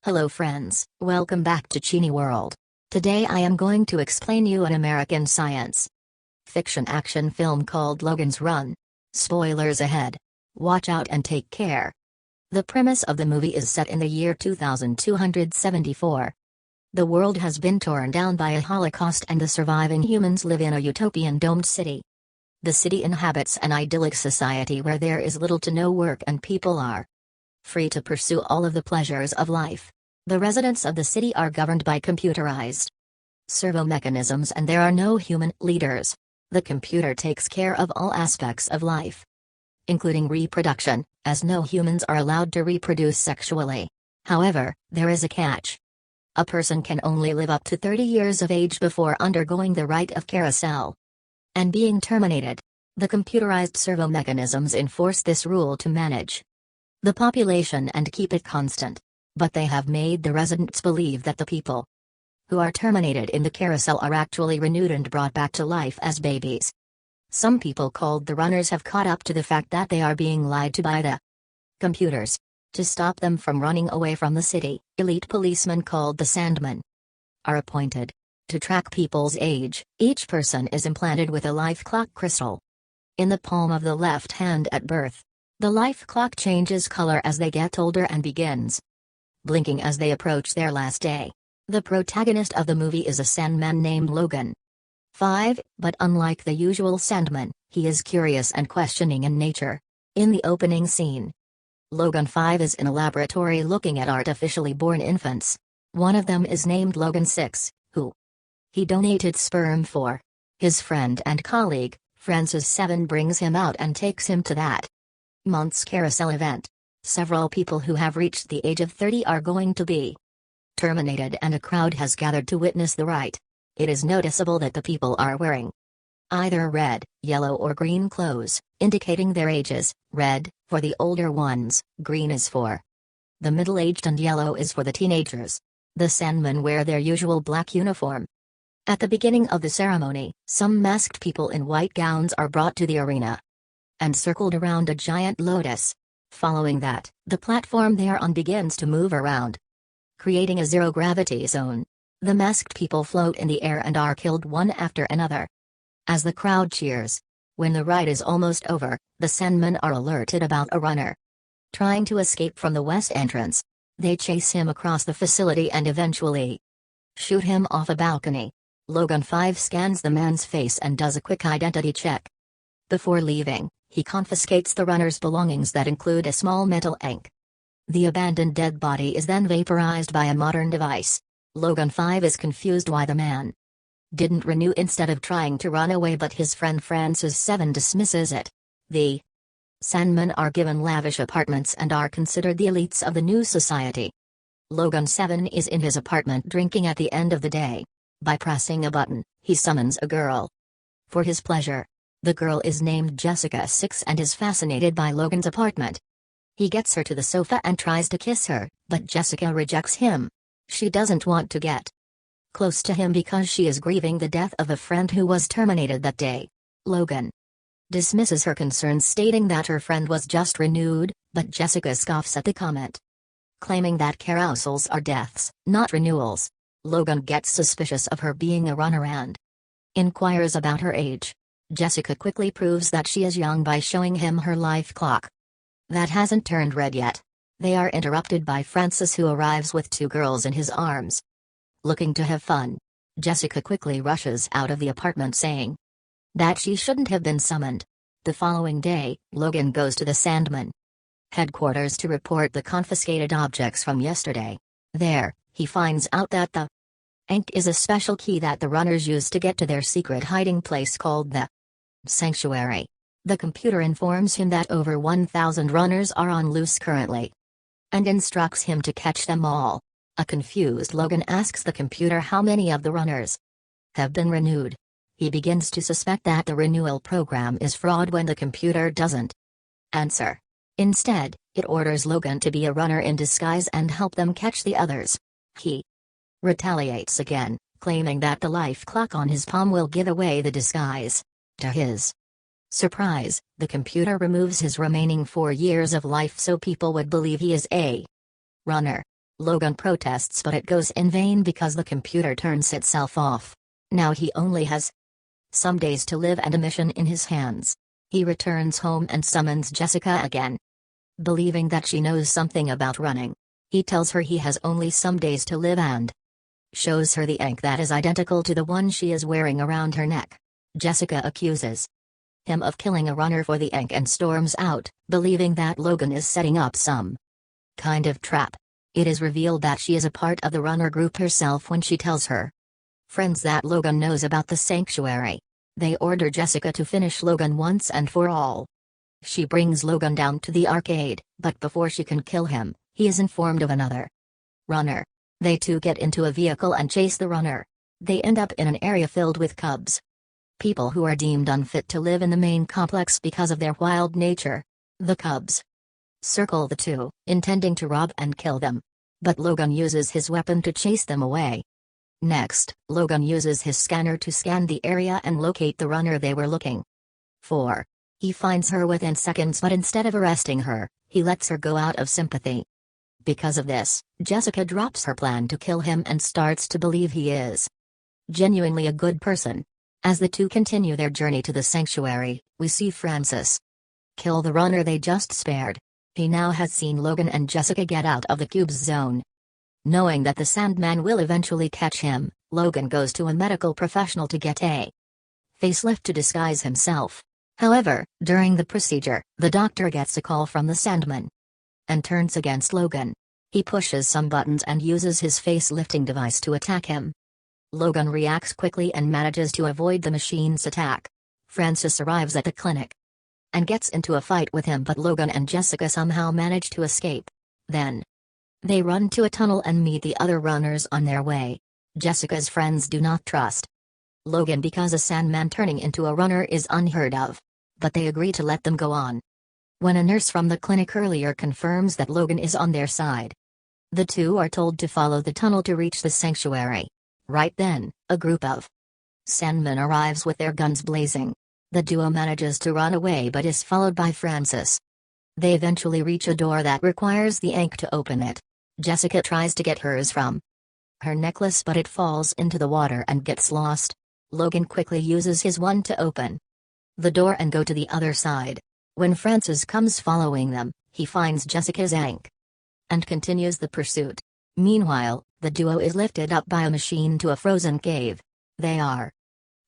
Hello friends, welcome back to Cini World. Today I am going to explain you an American science fiction action film called Logan's Run. Spoilers ahead. Watch out and take care. The premise of the movie is set in the year 2274. The world has been torn down by a Holocaust and the surviving humans live in a utopian domed city. The city inhabits an idyllic society where there is little to no work and people are free to pursue all of the pleasures of life. The residents of the city are governed by computerized servo mechanisms and there are no human leaders. The computer takes care of all aspects of life, including reproduction, as no humans are allowed to reproduce sexually. However, there is a catch. A person can only live up to 30 years of age before undergoing the rite of carousel and being terminated. The computerized servo mechanisms enforce this rule to manage the population and keep it constant. But they have made the residents believe that the people who are terminated in the carousel are actually renewed and brought back to life as babies. Some people called the runners have caught up to the fact that they are being lied to by the computers. To stop them from running away from the city, elite policemen called the Sandmen are appointed to track people's age. Each person is implanted with a life clock crystal in the palm of the left hand at birth. The life clock changes color as they get older and begins blinking as they approach their last day. The protagonist of the movie is a Sandman named Logan 5, but unlike the usual Sandman, he is curious and questioning in nature. In the opening scene, Logan 5 is in a laboratory looking at artificially born infants. One of them is named Logan 6, who he donated sperm for. His friend and colleague, Francis 7 brings him out and takes him to that month's carousel event. Several people who have reached the age of 30 are going to be terminated and a crowd has gathered to witness the rite. It is noticeable that the people are wearing either red, yellow or green clothes, indicating their ages. Red, for the older ones, green is for the middle-aged and yellow is for the teenagers. The Sandmen wear their usual black uniform. At the beginning of the ceremony, some masked people in white gowns are brought to the arena and circled around a giant lotus. Following that, the platform they are on begins to move around, creating a zero-gravity zone. The masked people float in the air and are killed one after another as the crowd cheers. When the rite is almost over, the Sandmen are alerted about a runner trying to escape from the west entrance. They chase him across the facility and eventually shoot him off a balcony. Logan 5 scans the man's face and does a quick identity check. Before leaving, he confiscates the runner's belongings that include a small metal ankh. The abandoned dead body is then vaporized by a modern device. Logan 5 is confused why the man didn't renew instead of trying to run away, but his friend Francis 7 dismisses it. The Sandmen are given lavish apartments and are considered the elites of the new society. Logan 7 is in his apartment drinking at the end of the day. By pressing a button, he summons a girl for his pleasure. The girl is named Jessica 6 and is fascinated by Logan's apartment. He gets her to the sofa and tries to kiss her, but Jessica rejects him. She doesn't want to get close to him because she is grieving the death of a friend who was terminated that day. Logan dismisses her concerns, stating that her friend was just renewed, but Jessica scoffs at the comment, claiming that carousels are deaths, not renewals. Logan gets suspicious of her being a runner and inquires about her age. Jessica quickly proves that she is young by showing him her life clock that hasn't turned red yet. They are interrupted by Francis, who arrives with two girls in his arms. Looking to have fun, Jessica quickly rushes out of the apartment saying that she shouldn't have been summoned. The following day, Logan goes to the Sandman headquarters to report the confiscated objects from yesterday. There, he finds out that the ankh is a special key that the runners use to get to their secret hiding place called the sanctuary. The computer informs him that over 1,000 runners are on loose currently and instructs him to catch them all. A confused Logan asks the computer how many of the runners have been renewed. He begins to suspect that the renewal program is fraud when the computer doesn't answer. Instead, it orders Logan to be a runner in disguise and help them catch the others. He retaliates again, claiming that the life clock on his palm will give away the disguise. To his surprise, the computer removes his remaining 4 years of life so people would believe he is a runner. Logan protests, but it goes in vain because the computer turns itself off. Now he only has some days to live and a mission in his hands. He returns home and summons Jessica again. Believing that she knows something about running, he tells her he has only some days to live and shows her the ankh that is identical to the one she is wearing around her neck. Jessica accuses him of killing a runner for the ankh and storms out, believing that Logan is setting up some kind of trap. It is revealed that she is a part of the runner group herself when she tells her friends that Logan knows about the sanctuary. They order Jessica to finish Logan once and for all. She brings Logan down to the arcade, but before she can kill him, he is informed of another runner. They two get into a vehicle and chase the runner. They end up in an area filled with cubs. People who are deemed unfit to live in the main complex because of their wild nature. The cubs circle the two, intending to rob and kill them. But Logan uses his weapon to chase them away. Next, Logan uses his scanner to scan the area and locate the runner they were looking for. He finds her within seconds, but instead of arresting her, he lets her go out of sympathy. Because of this, Jessica drops her plan to kill him and starts to believe he is genuinely a good person. As the two continue their journey to the sanctuary, we see Francis kill the runner they just spared. He now has seen Logan and Jessica get out of the cube's zone. Knowing that the Sandman will eventually catch him, Logan goes to a medical professional to get a facelift to disguise himself. However, during the procedure, the doctor gets a call from the Sandman and turns against Logan. He pushes some buttons and uses his face-lifting device to attack him. Logan reacts quickly and manages to avoid the machine's attack. Francis arrives at the clinic and gets into a fight with him, but Logan and Jessica somehow manage to escape. Then they run to a tunnel and meet the other runners on their way. Jessica's friends do not trust Logan because a Sandman turning into a runner is unheard of, but they agree to let them go on. When a nurse from the clinic earlier confirms that Logan is on their side, the two are told to follow the tunnel to reach the sanctuary. Right then, a group of Sandmen arrives with their guns blazing. The duo manages to run away but is followed by Francis. They eventually reach a door that requires the ankh to open it. Jessica tries to get hers from her necklace, but it falls into the water and gets lost. Logan quickly uses his one to open the door and go to the other side. When Francis comes following them, he finds Jessica's ankh and continues the pursuit. Meanwhile, the duo is lifted up by a machine to a frozen cave. They are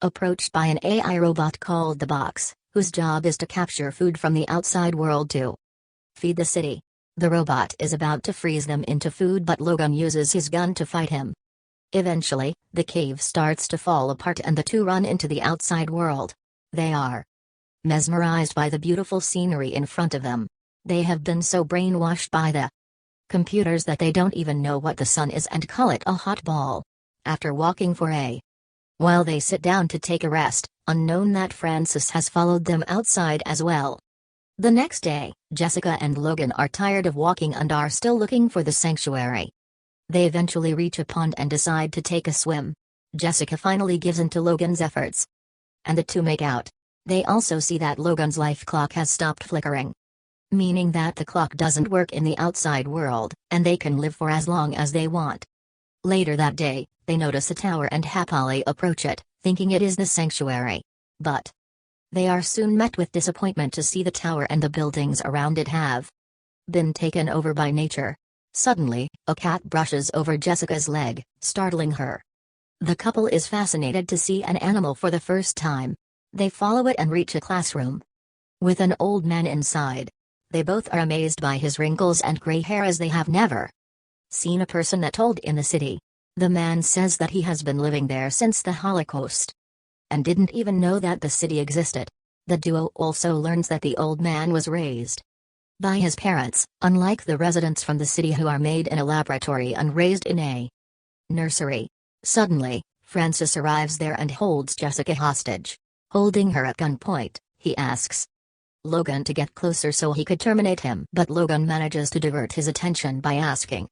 approached by an AI robot called the Box, whose job is to capture food from the outside world to feed the city. The robot is about to freeze them into food, but Logan uses his gun to fight him. Eventually, the cave starts to fall apart and the two run into the outside world. They are mesmerized by the beautiful scenery in front of them. They have been so brainwashed by the computers that they don't even know what the sun is and call it a hot ball. After walking for a while, they sit down to take a rest, unknown that Francis has followed them outside as well. The next day, Jessica and Logan are tired of walking and are still looking for the sanctuary. They eventually reach a pond and decide to take a swim. Jessica finally gives in to Logan's efforts, and the two make out. They also see that Logan's life clock has stopped flickering, meaning that the clock doesn't work in the outside world, and they can live for as long as they want. Later that day, they notice a tower and happily approach it, thinking it is the sanctuary. But they are soon met with disappointment to see the tower and the buildings around it have been taken over by nature. Suddenly, a cat brushes over Jessica's leg, startling her. The couple is fascinated to see an animal for the first time. They follow it and reach a classroom with an old man inside. They both are amazed by his wrinkles and gray hair, as they have never seen a person that old in the city. The man says that he has been living there since the Holocaust and didn't even know that the city existed. The duo also learns that the old man was raised by his parents, unlike the residents from the city who are made in a laboratory and raised in a nursery. Suddenly, Francis arrives there and holds Jessica hostage. Holding her at gunpoint, he asks Logan to get closer so he could terminate him, but Logan manages to divert his attention by asking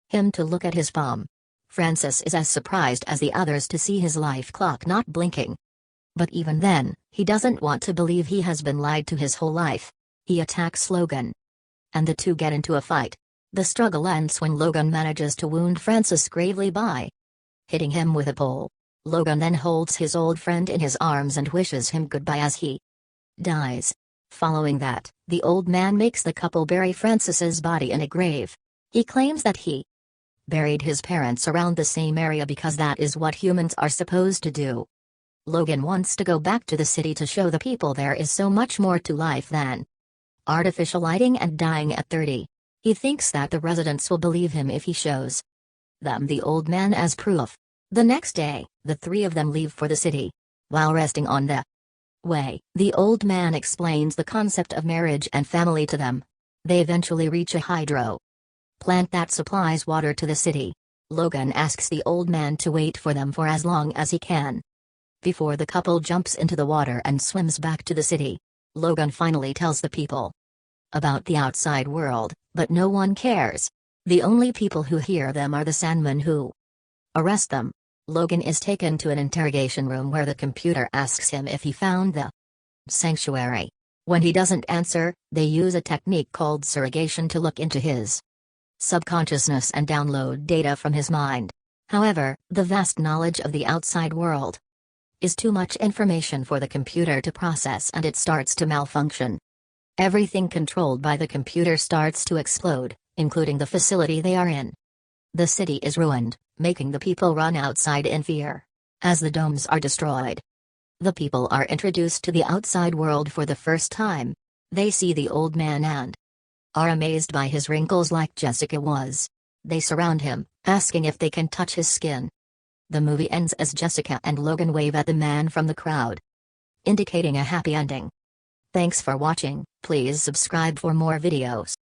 him to look at his palm. Francis is as surprised as the others to see his life clock not blinking. But even then, he doesn't want to believe he has been lied to his whole life. He attacks Logan, and the two get into a fight. The struggle ends when Logan manages to wound Francis gravely by hitting him with a pole. Logan then holds his old friend in his arms and wishes him goodbye as he dies. Following that, the old man makes the couple bury Francis's body in a grave. He claims that he buried his parents around the same area because that is what humans are supposed to do. Logan wants to go back to the city to show the people there is so much more to life than artificial lighting and dying at 30. He thinks that the residents will believe him if he shows them the old man as proof. The next day, the three of them leave for the city. While resting on the way, the old man explains the concept of marriage and family to them. They eventually reach a hydro plant that supplies water to the city. Logan asks the old man to wait for them for as long as he can before the couple jumps into the water and swims back to the city. Logan finally tells the people about the outside world, but no one cares. The only people who hear them are the Sandmen who arrest them. Logan is taken to an interrogation room where the computer asks him if he found the sanctuary. When he doesn't answer, they use a technique called surrogation to look into his subconsciousness and download data from his mind. However, the vast knowledge of the outside world is too much information for the computer to process and it starts to malfunction. Everything controlled by the computer starts to explode, including the facility they are in. The city is ruined, making the people run outside in fear. As the domes are destroyed, the people are introduced to the outside world for the first time. They see the old man and are amazed by his wrinkles like Jessica was. They surround him, asking if they can touch his skin. The movie ends as Jessica and Logan wave at the man from the crowd, indicating a happy ending. Thanks for watching. Please subscribe for more videos.